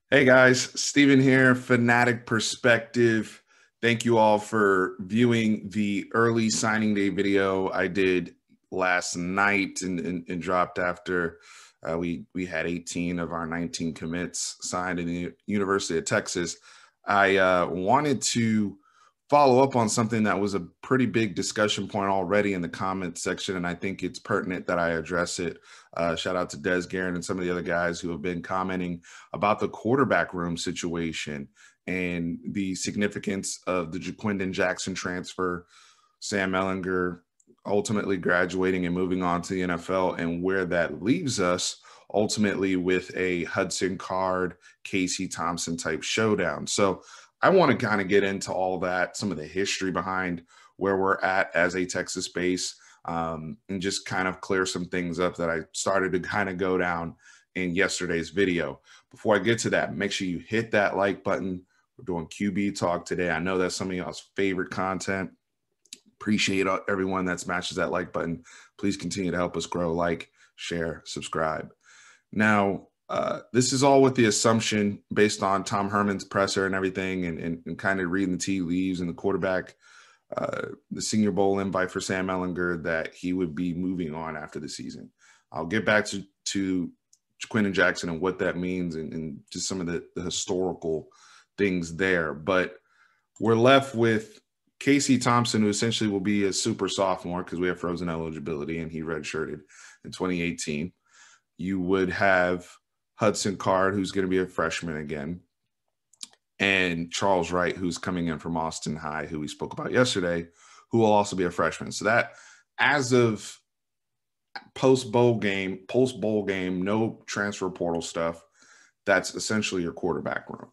Hey guys, Steven here, Fanatic Perspective. Thank you all for viewing the early signing day video I did last night and dropped after we had 18 of our 19 commits signed in the University of Texas. I wanted to follow up on something that was a pretty big discussion point already in the comments section, and I think it's pertinent that I address it. Shout out to Des Guerin and some of the other guys who have been commenting about the quarterback room situation and the significance of the Jaquindon Jackson transfer, Sam Ellinger ultimately graduating and moving on to the NFL, and where that leaves us ultimately with a Hudson Card, Casey Thompson type showdown. So I want to kind of get into all that, some of the history behind where we're at as a Texas base, and just kind of clear some things up that I started to kind of go down in yesterday's video. Before I get to that, make sure you hit that like button. We're doing QB talk today. I know that's some of y'all's favorite content. Appreciate everyone that smashes that like button. Please continue to help us grow. Like, share, subscribe. Now, this is all with the assumption based on Tom Herman's presser and everything, and kind of reading the tea leaves and the quarterback, the Senior Bowl invite for Sam Ellinger, that he would be moving on after the season. I'll get back to Quentin Jackson and what that means and just some of the historical things there. But we're left with Casey Thompson, who essentially will be a super sophomore because we have frozen eligibility and he redshirted in 2018. You would have Hudson Card, who's going to be a freshman again, and Charles Wright, who's coming in from Austin High, who we spoke about yesterday, who will also be a freshman. So that, as of post bowl game, no transfer portal stuff, that's essentially your quarterback room.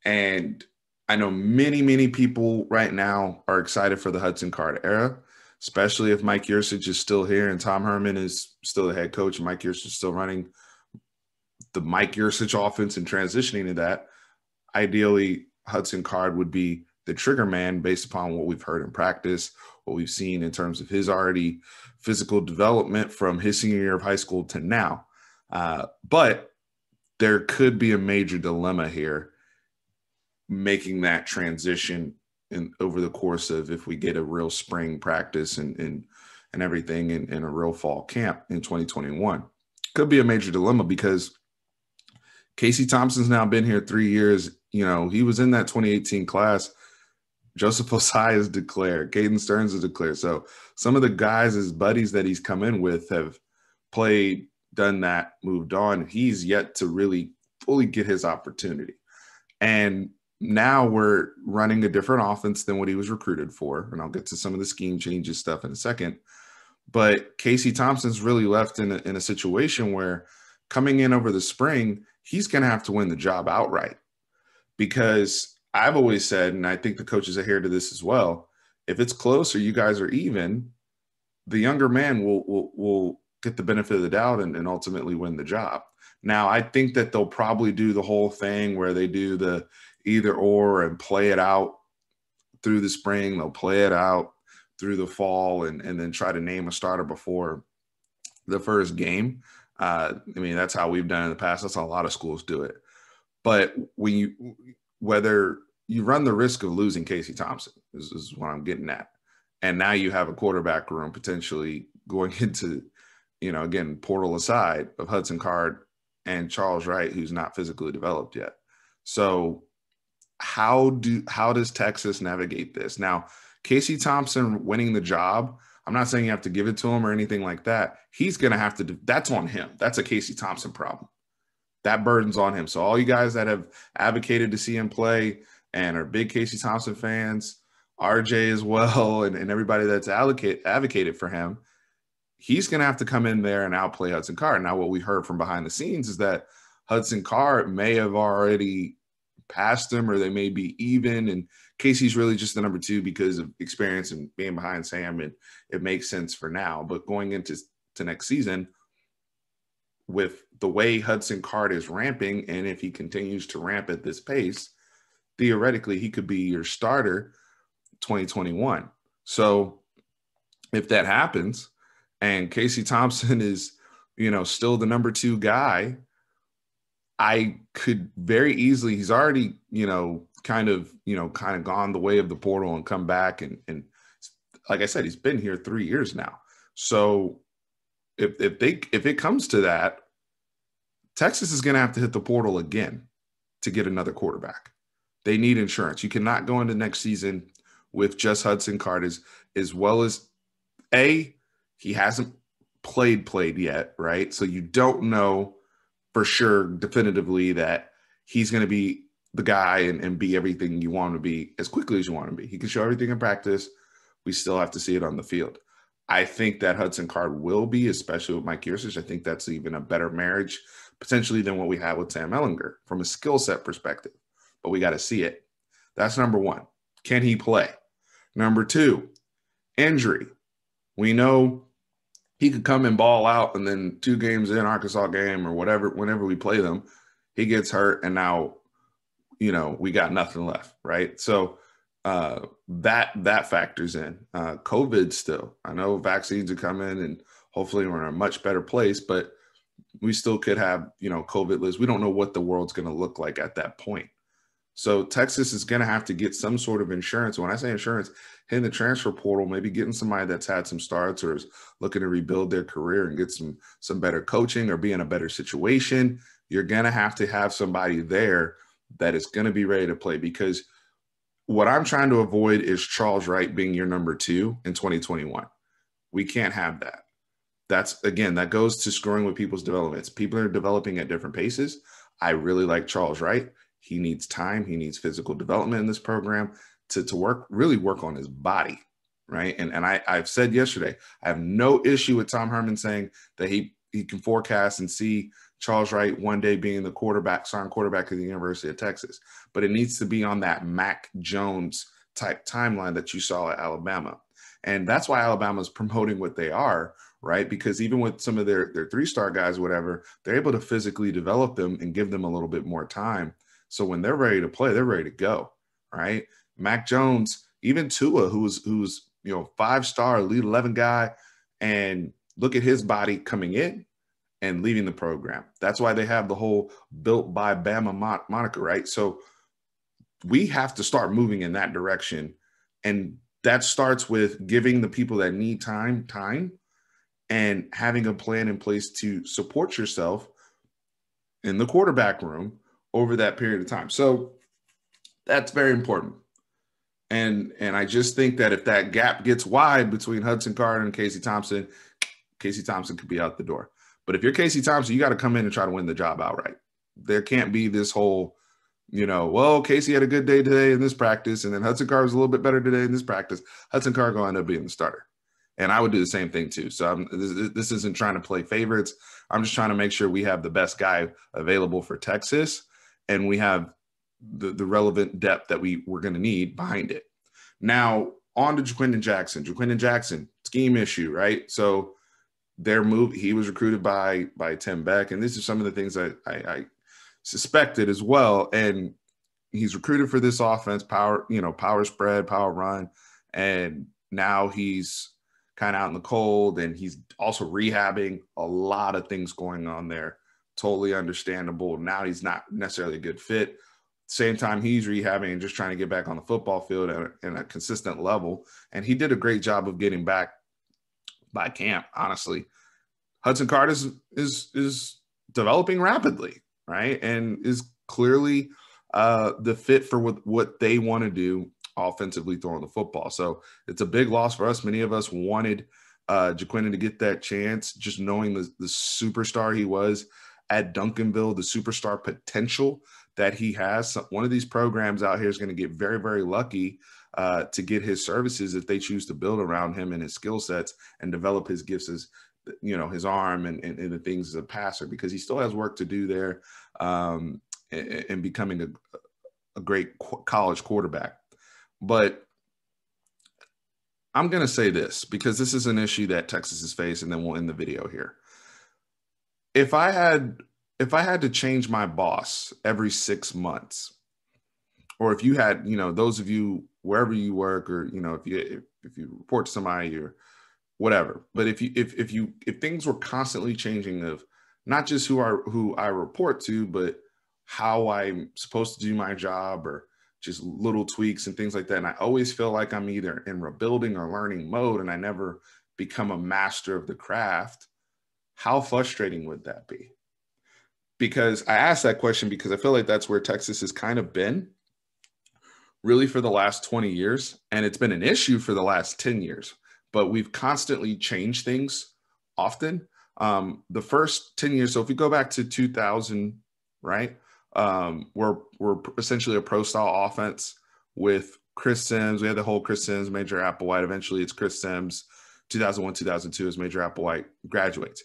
And I know many people right now are excited for the Hudson Card era, especially if Mike Yurcich is still here and Tom Herman is still the head coach and Mike Yurcich is still running the Mike Yurcich offense and transitioning to that. Ideally, Hudson Card would be the trigger man based upon what we've heard in practice, what we've seen in terms of his already physical development from his senior year of high school to now. But there could be a major dilemma here making that transition over the course of, if we get a real spring practice and everything in a real fall camp in 2021. Could be a major dilemma because Casey Thompson's now been here 3 years. You know, he was in that 2018 class. Joseph Osai is declared. Caden Stearns is declared. So some of the guys, his buddies that he's come in with, have played, done that, moved on. He's yet to really fully get his opportunity. And now we're running a different offense than what he was recruited for. And I'll get to some of the scheme changes stuff in a second. But Casey Thompson's really left in a situation where, coming in over the spring, he's going to have to win the job outright. Because I've always said, and I think the coaches adhere to this as well, if it's close or you guys are even, the younger man will get the benefit of the doubt and ultimately win the job. Now, I think that they'll probably do the whole thing where they do the either or and play it out through the spring. They'll play it out through the fall and then try to name a starter before the first game. I mean, that's how we've done it in the past. That's how a lot of schools do it. But whether you run the risk of losing Casey Thompson is what I'm getting at. And now you have a quarterback room potentially going into, again, portal aside, of Hudson Card and Charles Wright, who's not physically developed yet. So how does Texas navigate this? Now, Casey Thompson winning the job, I'm not saying you have to give it to him or anything like that. He's going to have to that's on him. That's a Casey Thompson problem. That burden's on him. So all you guys that have advocated to see him play and are big Casey Thompson fans, RJ as well, and everybody that's advocated for him, he's going to have to come in there and outplay Hudson Card. Now, what we heard from behind the scenes is that Hudson Card may have already passed him, or they may be even, and Casey's really just the number two because of experience and being behind Sam, and it makes sense for now. But going into next season, with the way Hudson Card is ramping, and if he continues to ramp at this pace, theoretically he could be your starter 2021. So if that happens and Casey Thompson is, still the number two guy, I could very easily, he's already, kind of gone the way of the portal and come back. And like I said, he's been here 3 years now. So if it comes to that, Texas is going to have to hit the portal again to get another quarterback. They need insurance. You cannot go into next season with just Hudson Card as well as he hasn't played yet, right? So you don't know for sure definitively that he's going to be the guy and be everything you want him to be as quickly as you want him to be. He can show everything in practice. We still have to see it on the field. I think that Hudson Card will be, especially with Mike Yurcich. I think that's even a better marriage potentially than what we have with Sam Ehlinger from a skill set perspective. But we got to see it. That's number one. Can he play? Number two, injury. We know he could come and ball out, and then 2 games in, Arkansas game or whatever, whenever we play them, he gets hurt, and now, we got nothing left, right? So that factors in. COVID still. I know vaccines are coming, and hopefully we're in a much better place, but we still could have, COVID lists. We don't know what the world's going to look like at that point. So Texas is going to have to get some sort of insurance. When I say insurance, hitting the transfer portal, maybe getting somebody that's had some starts or is looking to rebuild their career and get some better coaching or be in a better situation. You're going to have somebody there that is going to be ready to play, because what I'm trying to avoid is Charles Wright being your number 2 in 2021. We can't have that. That goes to screwing with people's developments. People are developing at different paces. I really like Charles Wright. He needs time. He needs physical development in this program to really work on his body, right? And I've said yesterday, I have no issue with Tom Herman saying that he can forecast and see Charles Wright one day being the starting quarterback of the University of Texas. But it needs to be on that Mac Jones type timeline that you saw at Alabama. And that's why Alabama is promoting what they are, right? Because even with some of their 3-star guys, whatever, they're able to physically develop them and give them a little bit more time. So when they're ready to play, they're ready to go, right? Mac Jones, even Tua, who's 5-star, Elite 11 guy, and look at his body coming in and leaving the program. That's why they have the whole built by Bama moniker, right? So we have to start moving in that direction. And that starts with giving the people that need time, and having a plan in place to support yourself in the quarterback room over that period of time. So that's very important. And I just think that if that gap gets wide between Hudson Card and Casey Thompson could be out the door. But if you're Casey Thompson, you got to come in and try to win the job outright. There can't be this whole, Casey had a good day today in this practice, and then Hudson Card was a little bit better today in this practice. Hudson Card going to end up being the starter. And I would do the same thing too. So this isn't trying to play favorites. I'm just trying to make sure we have the best guy available for Texas, and we have the relevant depth that we're going to need behind it. Now, on to Jaquindon Jackson. Jaquindon Jackson, scheme issue, right? So he was recruited by Tim Beck, and this is some of the things I suspected as well. And he's recruited for this offense, power spread, power run, and now he's kind of out in the cold, and he's also rehabbing. A lot of things going on there. Totally understandable. Now he's not necessarily a good fit. Same time he's rehabbing and just trying to get back on the football field at a consistent level. And he did a great job of getting back by camp, honestly. Hudson Card is developing rapidly, right? And is clearly the fit for what they want to do offensively throwing the football. So it's a big loss for us. Many of us wanted Jaquindon to get that chance, just knowing the superstar he was at Duncanville, the superstar potential that he has. So one of these programs out here is going to get very, very lucky to get his services if they choose to build around him and his skill sets and develop his gifts as, his arm and the things as a passer, because he still has work to do there in becoming a great college quarterback. But I'm going to say this, because this is an issue that Texas has faced, and then we'll end the video here. If I had to change my boss every 6 months, or if you had, those of you wherever you work, or if you report to somebody or whatever, but if things were constantly changing of not just who I report to, but how I'm supposed to do my job, or just little tweaks and things like that. And I always feel like I'm either in rebuilding or learning mode, and I never become a master of the craft. How frustrating would that be? Because I asked that question because I feel like that's where Texas has kind of been really for the last 20 years. And it's been an issue for the last 10 years, but we've constantly changed things often. The first 10 years, so if we go back to 2000, right? We're essentially a pro style offense with Chris Sims. We had the whole Chris Sims, Major Applewhite. Eventually it's Chris Sims. 2001, 2002 as Major Applewhite graduates.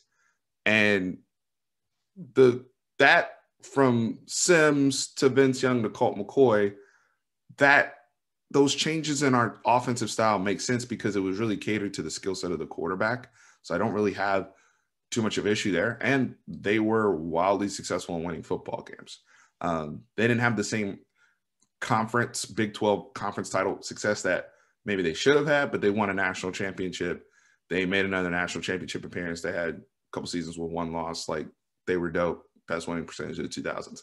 And that from Sims to Vince Young to Colt McCoy, that those changes in our offensive style make sense because it was really catered to the skill set of the quarterback. So I don't really have too much of an issue there. And they were wildly successful in winning football games. They didn't have the same conference, Big 12 conference title success that maybe they should have had, but they won a national championship. They made another national championship appearance. They had a couple seasons with one loss. Like, they were dope. Best winning percentage of the 2000s.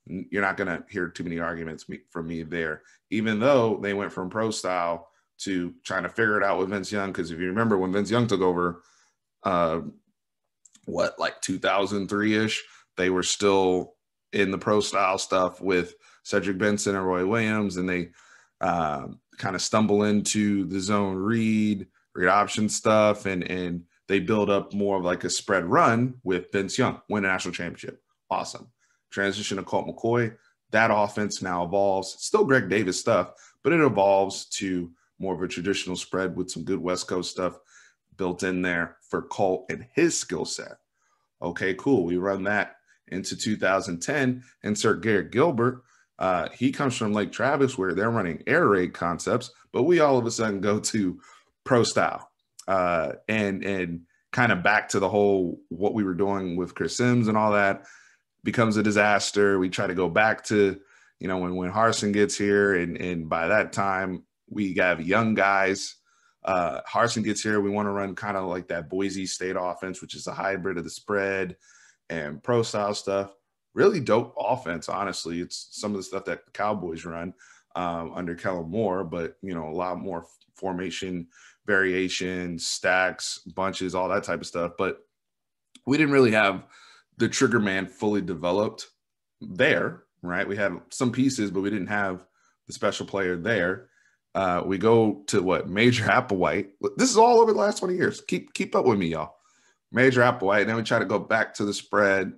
You're not going to hear too many arguments from me there, even though they went from pro style to trying to figure it out with Vince Young. Because if you remember when Vince Young took over, like 2003-ish, they were still in the pro style stuff with Cedric Benson and Roy Williams, and they kind of stumble into the zone read option stuff, and they build up more of like a spread run with Vince Young, win a national championship. Awesome. Transition to Colt McCoy. That offense now evolves. Still Greg Davis stuff, but it evolves to more of a traditional spread with some good West Coast stuff built in there for Colt and his skill set. Okay, cool. We run that into 2010. Insert Garrett Gilbert. He comes from Lake Travis, where they're running air raid concepts, but we all of a sudden go to pro style and kind of back to the whole what we were doing with Chris Sims and all that becomes a disaster. We try to go back to, when Hudson gets here, and by that time we have young guys. Hudson gets here. We want to run kind of like that Boise State offense, which is a hybrid of the spread and pro style stuff. Really dope offense, honestly. It's some of the stuff that the Cowboys run under Kellen Moore, but a lot more formation variation, stacks, bunches, all that type of stuff. But we didn't really have the trigger man fully developed there, right? We had some pieces, but we didn't have the special player there. We go to Major Applewhite. This is all over the last 20 years. Keep up with me, y'all. Major Applewhite. And then we try to go back to the spread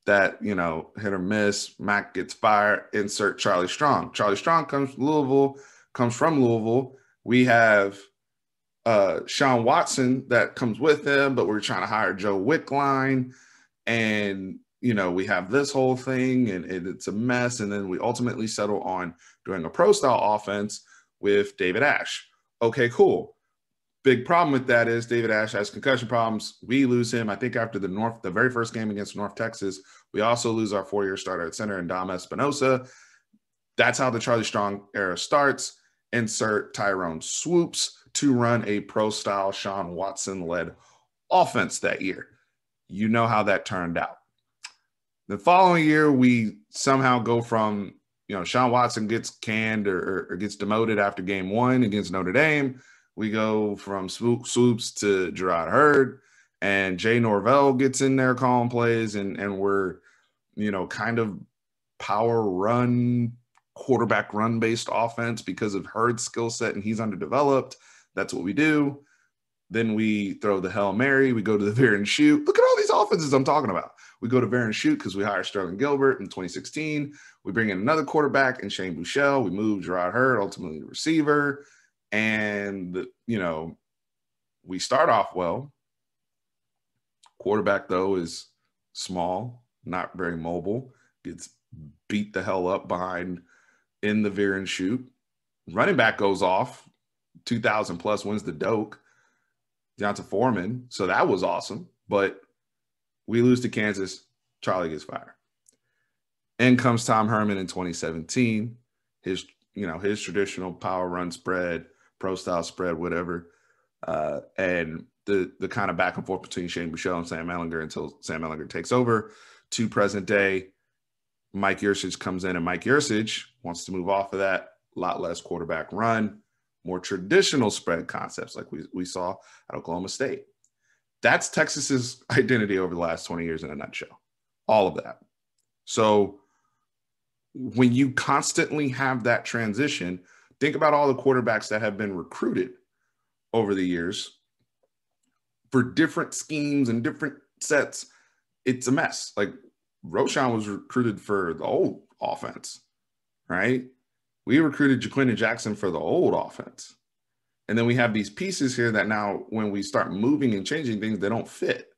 that, hit or miss. Mac gets fired. Insert Charlie Strong. Charlie Strong comes from Louisville. We have Sean Watson that comes with him, but we're trying to hire Joe Wickline. And, we have this whole thing, and it's a mess. And then we ultimately settle on doing a pro style offense with David Ash. Okay, cool. Big problem with that is David Ash has concussion problems. We lose him. I think after the very first game against North Texas, we also lose our 4-year starter at center in Dom Espinosa. That's how the Charlie Strong era starts. Insert Tyrone Swoops to run a pro style Sean Watson led offense that year. You know how that turned out. The following year, we somehow go from, Sean Watson gets canned or gets demoted after game 1 against Notre Dame. We go from Swoops to Gerard Hurd, and Jay Norvell gets in there calling plays, and we're, kind of power run, quarterback run based offense because of Hurd's skill set, and he's underdeveloped. That's what we do. Then we throw the Hail Mary. We go to the veer and shoot. Look at all these offenses I'm talking about. We go to veer and shoot because we hire Sterling Gilbert in 2016. We bring in another quarterback in Shane Buechele. We move Gerard Hurd, ultimately the receiver. And, we start off well. Quarterback, though, is small, not very mobile, gets beat the hell up behind in the veer and shoot. Running back goes off, 2,000 plus, wins the Doak. Deonta Foreman. So that was awesome. But we lose to Kansas. Charlie gets fired. In comes Tom Herman in 2017. His traditional power run spread, pro style spread, whatever. And the kind of back and forth between Shane Buechele and Sam Ehlinger until Sam Ehlinger takes over to present day. Mike Yurcich comes in, and Mike Yurcich wants to move off of that, a lot less quarterback run, more traditional spread concepts like we saw at Oklahoma State. That's Texas's identity over the last 20 years in a nutshell, all of that. So when you constantly have that transition, think about all the quarterbacks that have been recruited over the years for different schemes and different sets. It's a mess. Like Roschon was recruited for the old offense, right? We recruited Jaquin Jackson for the old offense. And then we have these pieces here that now when we start moving and changing things, they don't fit.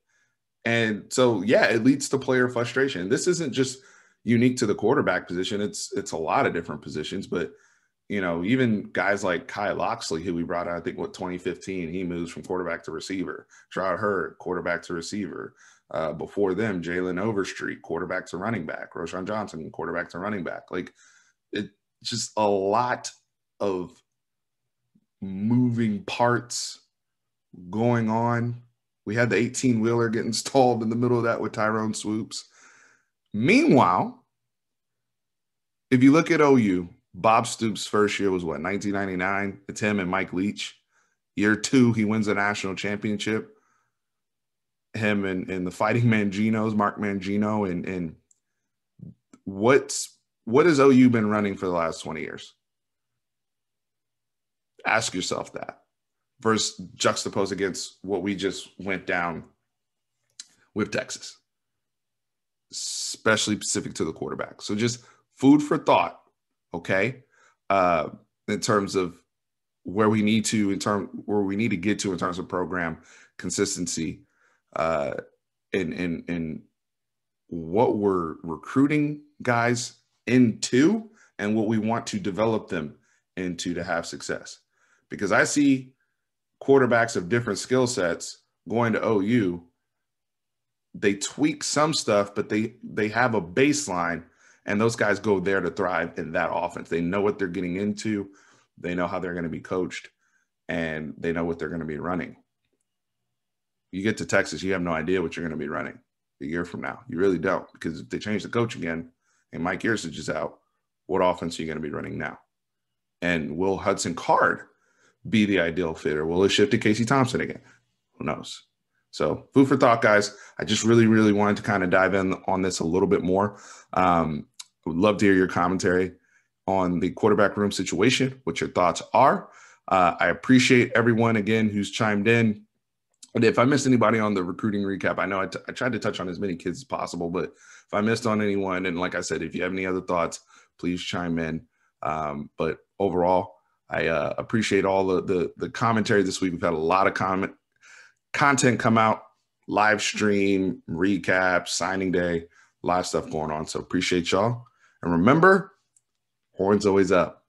And so, yeah, it leads to player frustration. This isn't just unique to the quarterback position. It's a lot of different positions, but you know, even guys like Kai Loxley, who we brought out, I think, 2015, he moves from quarterback to receiver. Stroud Hurd, quarterback to receiver. Before them, Jalen Overstreet, quarterback to running back. Roschon Johnson, quarterback to running back. Like, it's just a lot of moving parts going on. We had the 18-wheeler get installed in the middle of that with Tyrone Swoops. Meanwhile, if you look at OU, Bob Stoops' first year was what, 1999? It's him and Mike Leach. Year 2, he wins a national championship. Him and the Fighting Manginos, Mark Mangino, and what has OU been running for the last 20 years? Ask yourself that. Versus juxtaposed against what we just went down with Texas, especially specific to the quarterback. So just food for thought. Okay, in terms of where we need to get to in terms of program consistency, in what we're recruiting guys into and what we want to develop them into to have success. Because I see quarterbacks of different skill sets going to OU. They tweak some stuff, but they have a baseline. And those guys go there to thrive in that offense. They know what they're getting into. They know how they're going to be coached. And they know what they're going to be running. You get to Texas, you have no idea what you're going to be running a year from now. You really don't. Because if they change the coach again and Mike Yurcich is out, what offense are you going to be running now? And will Hudson Card be the ideal fit? Or will it shift to Casey Thompson again? Who knows? So food for thought, guys. I just really, really wanted to kind of dive in on this a little bit more. I would love to hear your commentary on the quarterback room situation, what your thoughts are. I appreciate everyone, again, who's chimed in. And if I missed anybody on the recruiting recap, I know I tried to touch on as many kids as possible, but if I missed on anyone, and like I said, if you have any other thoughts, please chime in. But overall, I appreciate all the commentary this week. We've had a lot of content come out, live stream, recap, signing day, a lot of stuff going on. So appreciate y'all. And remember, horns always up.